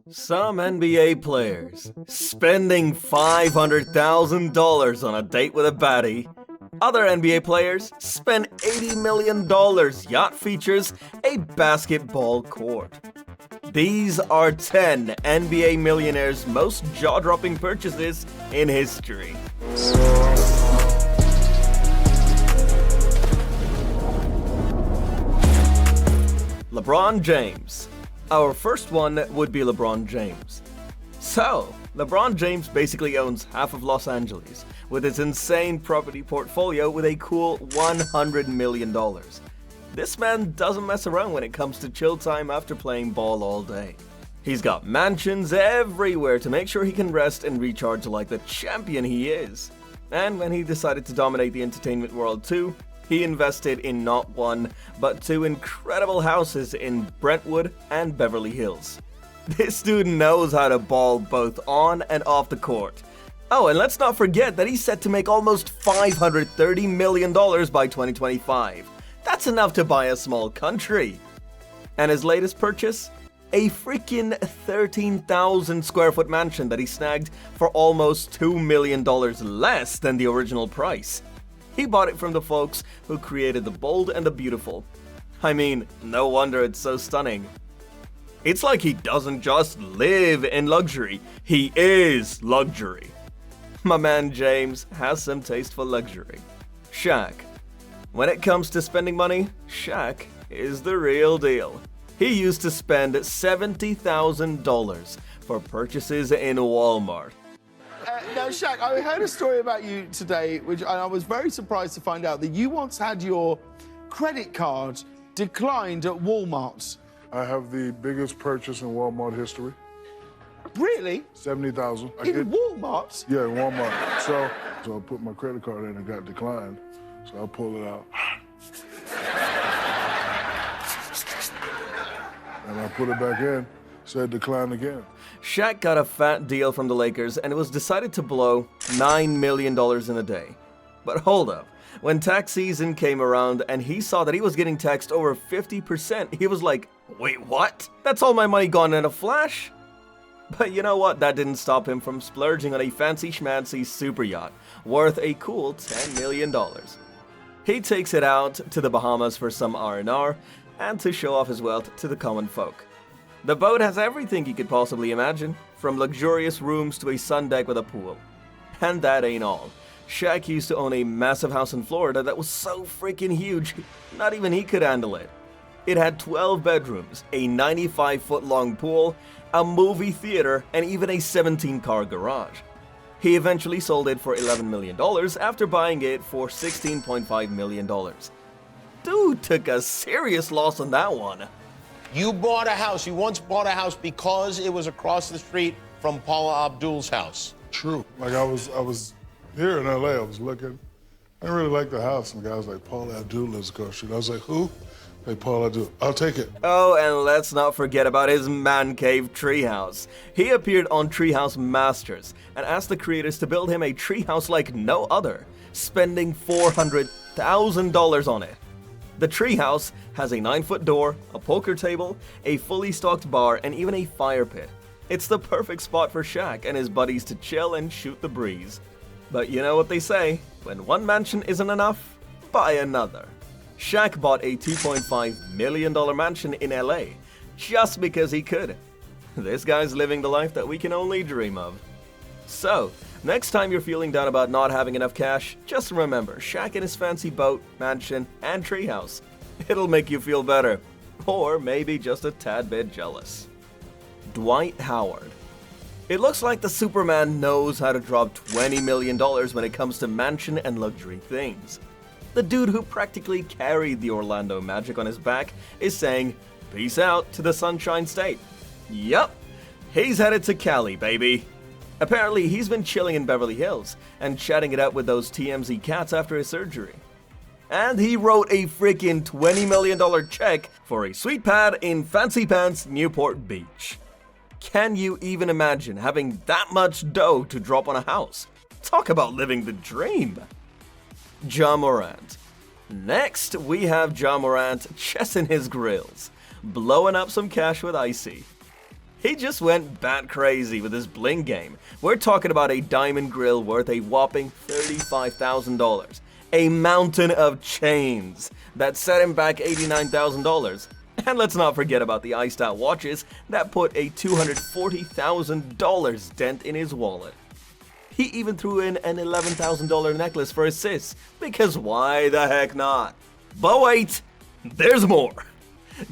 Some NBA players spending $500,000 on a date with a baddie. Other NBA players spend $80 million. Yacht features a basketball court. These are 10 NBA millionaires' most jaw-dropping purchases in history. LeBron James. Our first one would be LeBron James. So, LeBron James basically owns half of Los Angeles, with its insane property portfolio with a cool $100 million. This man doesn't mess around when it comes to chill time after playing ball all day. He's got mansions everywhere to make sure he can rest and recharge like the champion he is. And when he decided to dominate the entertainment world too, he invested in not one, but two incredible houses in Brentwood and Beverly Hills. This dude knows how to ball both on and off the court. Oh, and let's not forget that he's set to make almost $530 million by 2025. That's enough to buy a small country. And his latest purchase? A freaking 13,000 square foot mansion that he snagged for almost $2 million less than the original price. He bought it from the folks who created the bold and the beautiful. I mean, no wonder it's so stunning. It's like he doesn't just live in luxury, he is luxury. My man James has some taste for luxury. Shaq. When it comes to spending money, Shaq is the real deal. He used to spend $70,000 for purchases in Walmart. Now, Shaq, I heard a story about you today, which I was very surprised to find out that you once had your credit card declined at Walmart. I have the biggest purchase in Walmart history. Really? $70,000. In Walmart? Yeah, in Walmart. So I put my credit card in and it got declined. So I pulled it out. And I put it back in, said decline again. Shaq got a fat deal from the Lakers and it was decided to blow $9 million in a day. But hold up, when tax season came around and he saw that he was getting taxed over 50%, he was like, wait, what? That's all my money gone in a flash? But you know what, that didn't stop him from splurging on a fancy schmancy super yacht worth a cool $10 million. He takes it out to the Bahamas for some R&R and to show off his wealth to the common folk. The boat has everything you could possibly imagine, from luxurious rooms to a sun deck with a pool. And that ain't all. Shaq used to own a massive house in Florida that was so freaking huge, not even he could handle it. It had 12 bedrooms, a 95-foot-long pool, a movie theater, and even a 17-car garage. He eventually sold it for $11 million after buying it for $16.5 million. Dude took a serious loss on that one. You bought a house. You once bought a house because it was across the street from Paula Abdul's house. True. Like I was here in LA, I was looking. I didn't really like the house. And the guy was like, Paula Abdul lives across the street. I was like, who? Like, Paula Abdul. I'll take it. Oh, and let's not forget about his man cave treehouse. He appeared on Treehouse Masters and asked the creators to build him a treehouse like no other, spending $400,000 on it. The treehouse has a 9-foot door, a poker table, a fully stocked bar, and even a fire pit. It's the perfect spot for Shaq and his buddies to chill and shoot the breeze. But you know what they say, when one mansion isn't enough, buy another. Shaq bought a $2.5 million mansion in LA just because he could. This guy's living the life that we can only dream of. So, next time you're feeling down about not having enough cash, just remember Shaq and his fancy boat, mansion, and treehouse. It'll make you feel better. Or maybe just a tad bit jealous. Dwight Howard. It looks like the Superman knows how to drop $20 million when it comes to mansion and luxury things. The dude who practically carried the Orlando Magic on his back is saying, peace out to the Sunshine State. Yup, he's headed to Cali, baby. Apparently, he's been chilling in Beverly Hills and chatting it up with those TMZ cats after his surgery. And he wrote a freaking $20 million check for a sweet pad in Fancy Pants, Newport Beach. Can you even imagine having that much dough to drop on a house? Talk about living the dream. Ja Morant. Next, we have Ja Morant chessing his grills, blowing up some cash with Icy. He just went bat crazy with his bling game. We're talking about a diamond grill worth a whopping $35,000. A mountain of chains that set him back $89,000. And let's not forget about the iced out watches that put a $240,000 dent in his wallet. He even threw in an $11,000 necklace for his sis, because why the heck not? But wait, there's more.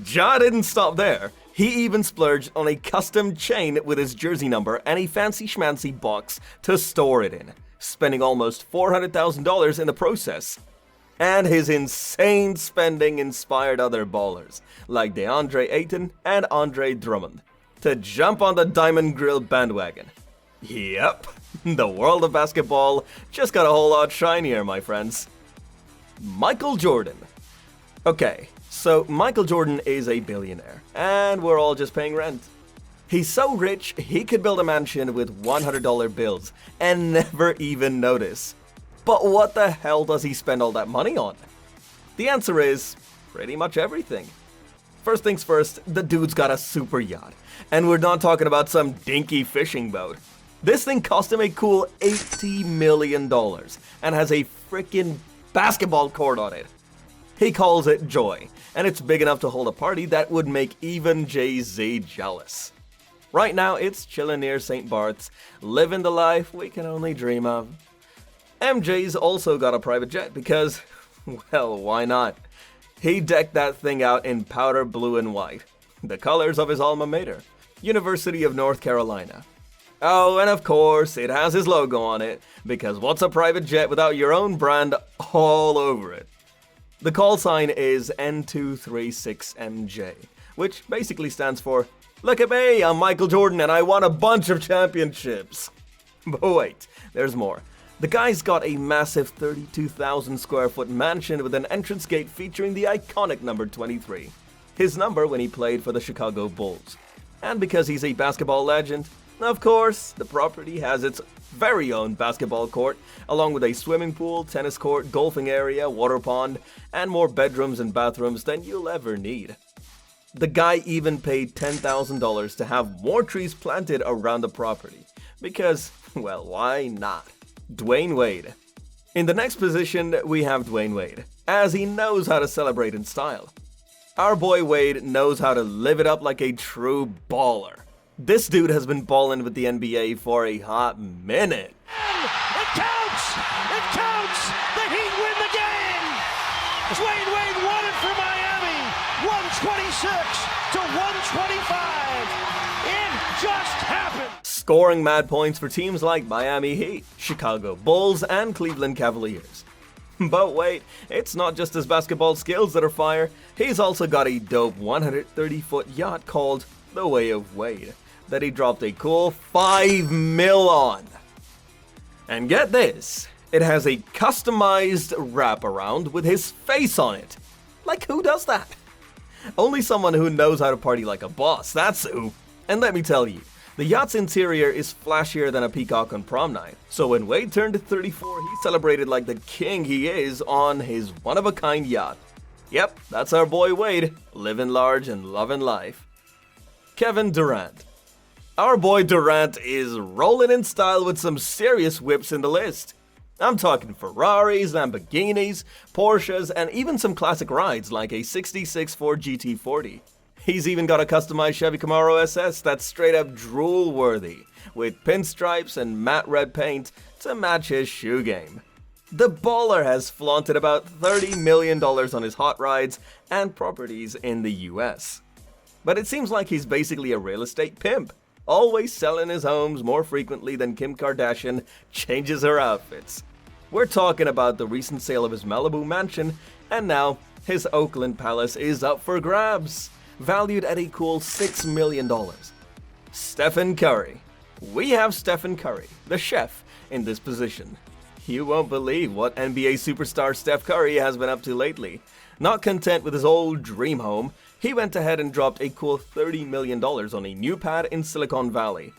Ja didn't stop there. He even splurged on a custom chain with his jersey number and a fancy schmancy box to store it in, spending almost $400,000 in the process. And his insane spending inspired other ballers, like DeAndre Ayton and Andre Drummond, to jump on the Diamond Grill bandwagon. Yep, the world of basketball just got a whole lot shinier, my friends. Michael Jordan. Okay, so Michael Jordan is a billionaire, and we're all just paying rent. He's so rich, he could build a mansion with $100 bills and never even notice. But what the hell does he spend all that money on? The answer is pretty much everything. First things first, the dude's got a super yacht, and we're not talking about some dinky fishing boat. This thing cost him a cool $80 million and has a freaking basketball court on it. He calls it Joy, and it's big enough to hold a party that would make even Jay-Z jealous. Right now, it's chilling near St. Bart's, living the life we can only dream of. MJ's also got a private jet because, well, why not? He decked that thing out in powder blue and white, the colors of his alma mater, University of North Carolina. Oh, and of course, it has his logo on it, because what's a private jet without your own brand all over it? The call sign is N236MJ, which basically stands for, "Look at me, I'm Michael Jordan and I won a bunch of championships." But wait, there's more. The guy's got a massive 32,000 square foot mansion with an entrance gate featuring the iconic number 23, his number when he played for the Chicago Bulls. And because he's a basketball legend, of course, the property has its very own basketball court, along with a swimming pool, tennis court, golfing area, water pond, and more bedrooms and bathrooms than you'll ever need. The guy even paid $10,000 to have more trees planted around the property, because, well, why not? Dwyane Wade. In the next position, we have Dwyane Wade, as he knows how to celebrate in style. Our boy Wade knows how to live it up like a true baller. This dude has been ballin' with the NBA for a hot minute. And it counts! It counts! The Heat win the game! Dwyane Wade won it for Miami! 126 to 125! It just happened! Scoring mad points for teams like Miami Heat, Chicago Bulls, and Cleveland Cavaliers. But wait, it's not just his basketball skills that are fire. He's also got a dope 130-foot yacht called The Way of Wade that he dropped a cool $5 million on. And get this, it has a customized wraparound with his face on it. Like, who does that? Only someone who knows how to party like a boss, that's who. And let me tell you, the yacht's interior is flashier than a peacock on prom night. So when Wade turned 34, he celebrated like the king he is on his one-of-a-kind yacht. Yep, that's our boy Wade, living large and loving life. Kevin Durant. Our boy Durant is rolling in style with some serious whips in the list. I'm talking Ferraris, Lamborghinis, Porsches, and even some classic rides like a 66 Ford GT40. He's even got a customized Chevy Camaro SS that's straight up drool-worthy, with pinstripes and matte red paint to match his shoe game. The baller has flaunted about $30 million on his hot rides and properties in the US. But it seems like he's basically a real estate pimp, always selling his homes more frequently than Kim Kardashian changes her outfits. We're talking about the recent sale of his Malibu mansion, and now his Oakland palace is up for grabs, valued at a cool $6 million. Stephen Curry. We have Stephen Curry, the chef, in this position. You won't believe what NBA superstar Steph Curry has been up to lately. Not content with his old dream home, he went ahead and dropped a cool $30 million on a new pad in Silicon Valley.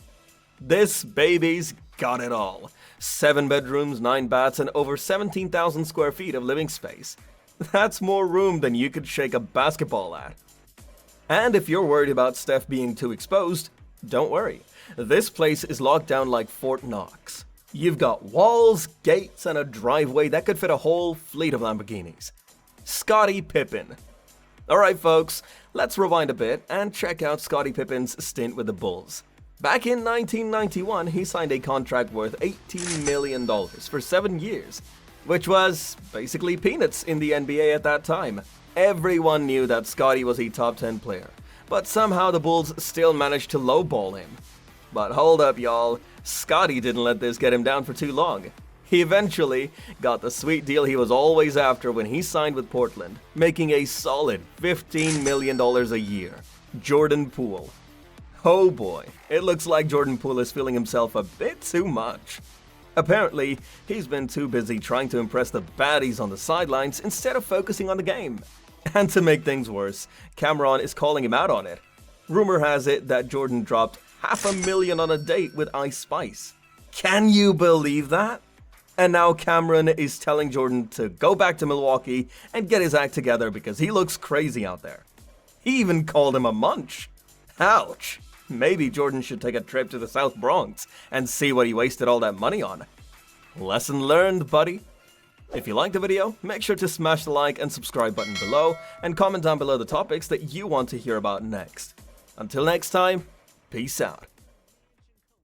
This baby's got it all. 7 bedrooms, 9 baths, and over 17,000 square feet of living space. That's more room than you could shake a basketball at. And if you're worried about Steph being too exposed, Don't worry, this place is locked down like Fort Knox. You've got walls, gates, and a driveway that could fit a whole fleet of Lamborghinis. Scottie Pippen. Alright folks, let's rewind a bit and check out Scottie Pippen's stint with the Bulls. Back in 1991, he signed a contract worth $18 million for 7 years, which was basically peanuts in the NBA at that time. Everyone knew that Scottie was a top 10 player, but somehow the Bulls still managed to lowball him. But hold up y'all, Scottie didn't let this get him down for too long. He eventually got the sweet deal he was always after when he signed with Portland, making a solid $15 million a year. Jordan Poole. Oh boy, it looks like Jordan Poole is feeling himself a bit too much. Apparently, he's been too busy trying to impress the baddies on the sidelines instead of focusing on the game. And to make things worse, Cameron is calling him out on it. Rumor has it that Jordan dropped $500,000 on a date with Ice Spice. Can you believe that? And now Cameron is telling Jordan to go back to Milwaukee and get his act together because he looks crazy out there. He even called him a munch. Ouch. Maybe Jordan should take a trip to the South Bronx and see what he wasted all that money on. Lesson learned, buddy. If you liked the video, make sure to smash the like and subscribe button below and comment down below the topics that you want to hear about next. Until next time, peace out.